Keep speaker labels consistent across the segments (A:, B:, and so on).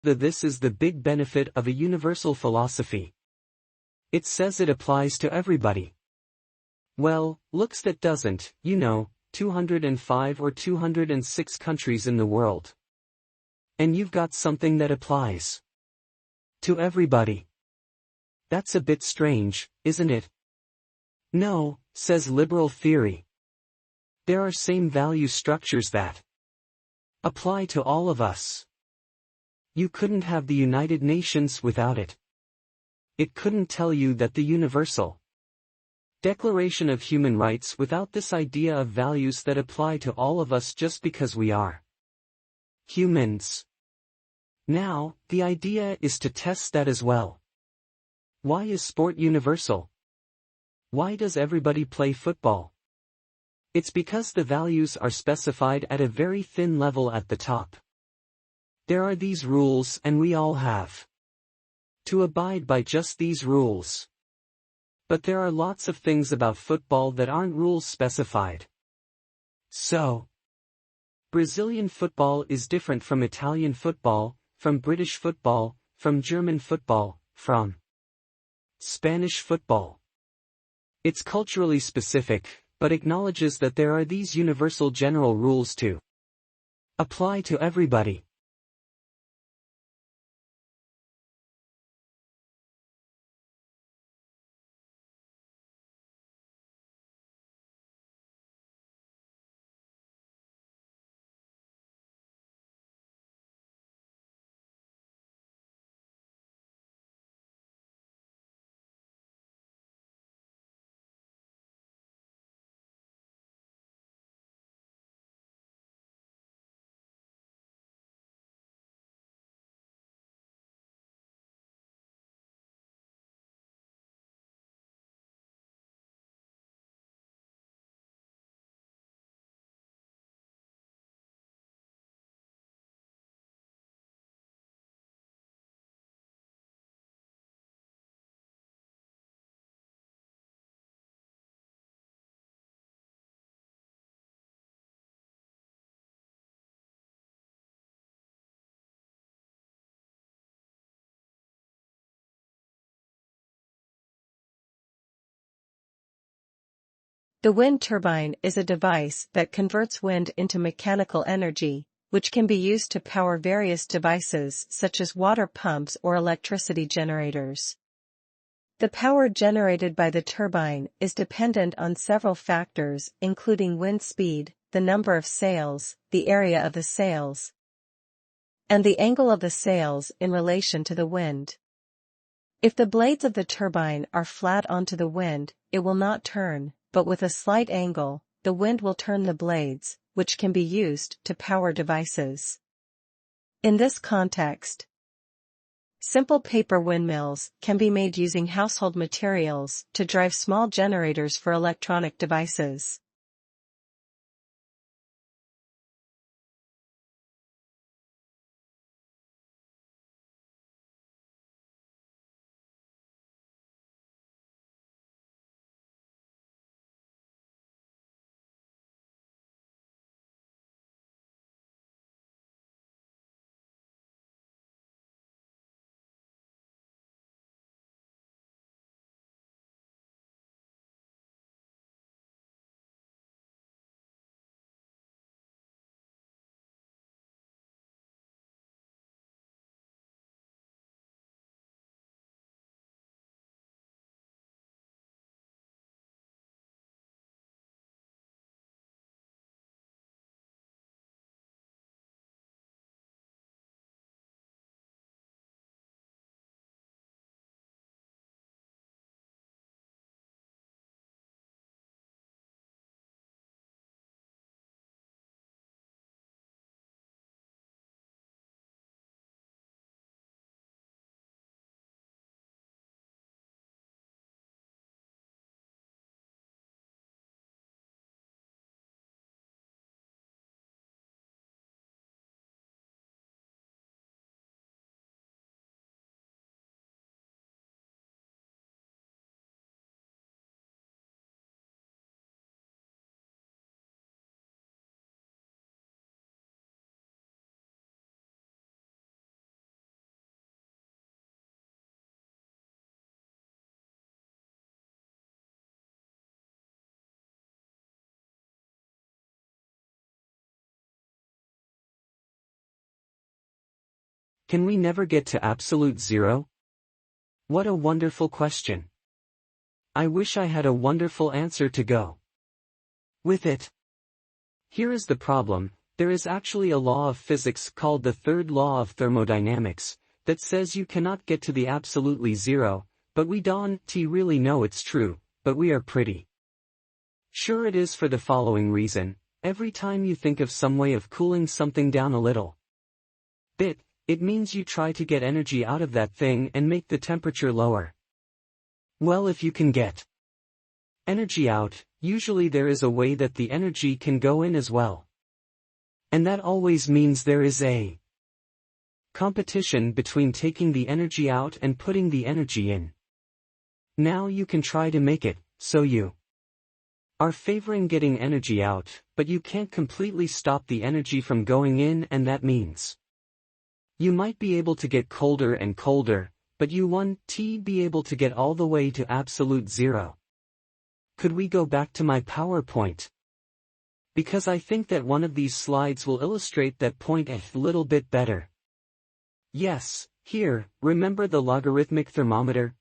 A: This is the big benefit of a universal philosophy. It says it applies to everybody. Well, looks that doesn't, 205 or 206 countries in the world. And you've got something that applies to everybody. That's a bit strange, isn't it? No, says liberal theory. There are same value structures that apply to all of us. You couldn't have the United Nations without it. It couldn't tell you that the Universal Declaration of Human Rights without this idea of values that apply to all of us just because we are humans. Now, the idea is to test that as well. Why is sport universal? Why does everybody play football? It's because the values are specified at a very thin level at the top. There are these rules and we all have to abide by just these rules. But there are lots of things about football that aren't rules specified. So, Brazilian football is different from Italian football, from British football, from German football, from Spanish football. It's culturally specific, but acknowledges that there are these universal general rules to apply to everybody.
B: The wind turbine is a device that converts wind into mechanical energy, which can be used to power various devices such as water pumps or electricity generators. The power generated by the turbine is dependent on several factors including wind speed, the number of sails, the area of the sails, and the angle of the sails in relation to the wind. If the blades of the turbine are flat onto the wind, it will not turn, but with a slight angle, the wind will turn the blades, which can be used to power devices. In this context, simple paper windmills can be made using household materials to drive small generators for electronic devices.
A: Can we never get to absolute zero? What a wonderful question. I wish I had a wonderful answer to go with it. Here is the problem: there is actually a law of physics called the third law of thermodynamics, that says you cannot get to the absolutely zero, but we don't really know it's true, but we are pretty sure it is for the following reason: every time you think of some way of cooling something down a little bit, it means you try to get energy out of that thing and make the temperature lower. Well, if you can get energy out, usually there is a way that the energy can go in as well. And that always means there is a competition between taking the energy out and putting the energy in. Now you can try to make it so you are favoring getting energy out, but you can't completely stop the energy from going in, and that means you might be able to get colder and colder, but you won't be able to get all the way to absolute zero. Could we go back to my PowerPoint? Because I think that one of these slides will illustrate that point a little bit better. Yes, here, remember the logarithmic thermometer?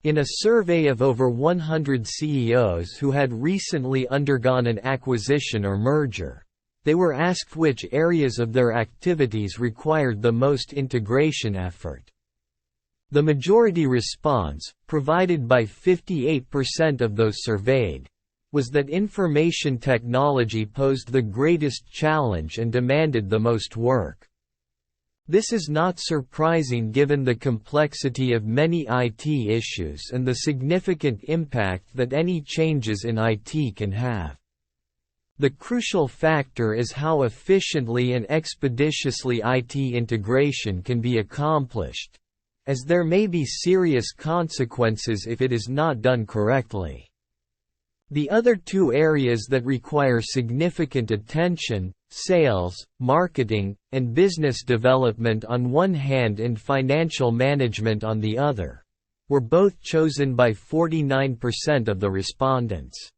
C: In a survey of over 100 CEOs who had recently undergone an acquisition or merger, they were asked which areas of their activities required the most integration effort. The majority response, provided by 58% of those surveyed, was that information technology posed the greatest challenge and demanded the most work. This is not surprising given the complexity of many IT issues and the significant impact that any changes in IT can have. The crucial factor is how efficiently and expeditiously IT integration can be accomplished, as there may be serious consequences if it is not done correctly. The other two areas that require significant attention, sales, marketing, and business development on one hand and financial management on the other, were both chosen by 49% of the respondents.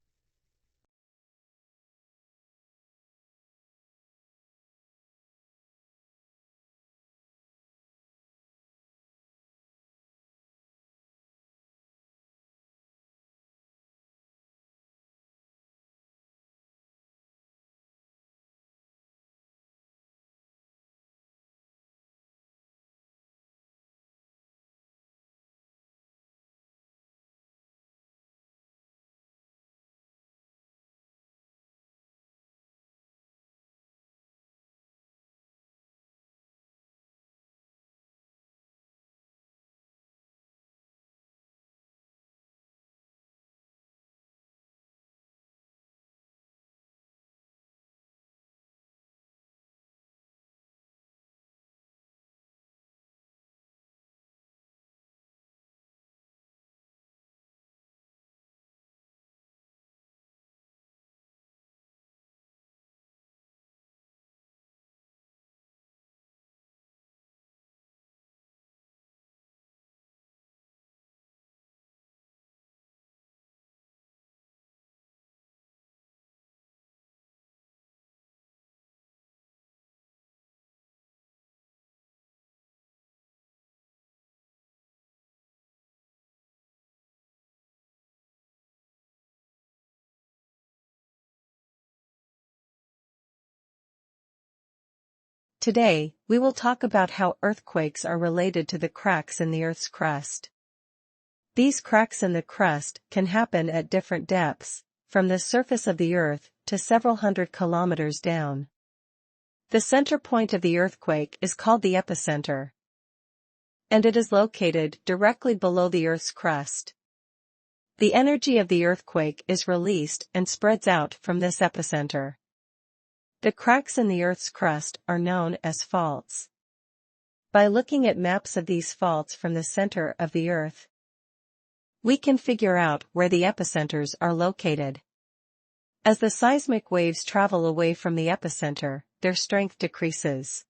B: Today, we will talk about how earthquakes are related to the cracks in the Earth's crust. These cracks in the crust can happen at different depths, from the surface of the Earth to several hundred kilometers down. The center point of the earthquake is called the epicenter, and it is located directly below the Earth's crust. The energy of the earthquake is released and spreads out from this epicenter. The cracks in the Earth's crust are known as faults. By looking at maps of these faults from the center of the Earth, we can figure out where the epicenters are located. As the seismic waves travel away from the epicenter, their strength decreases.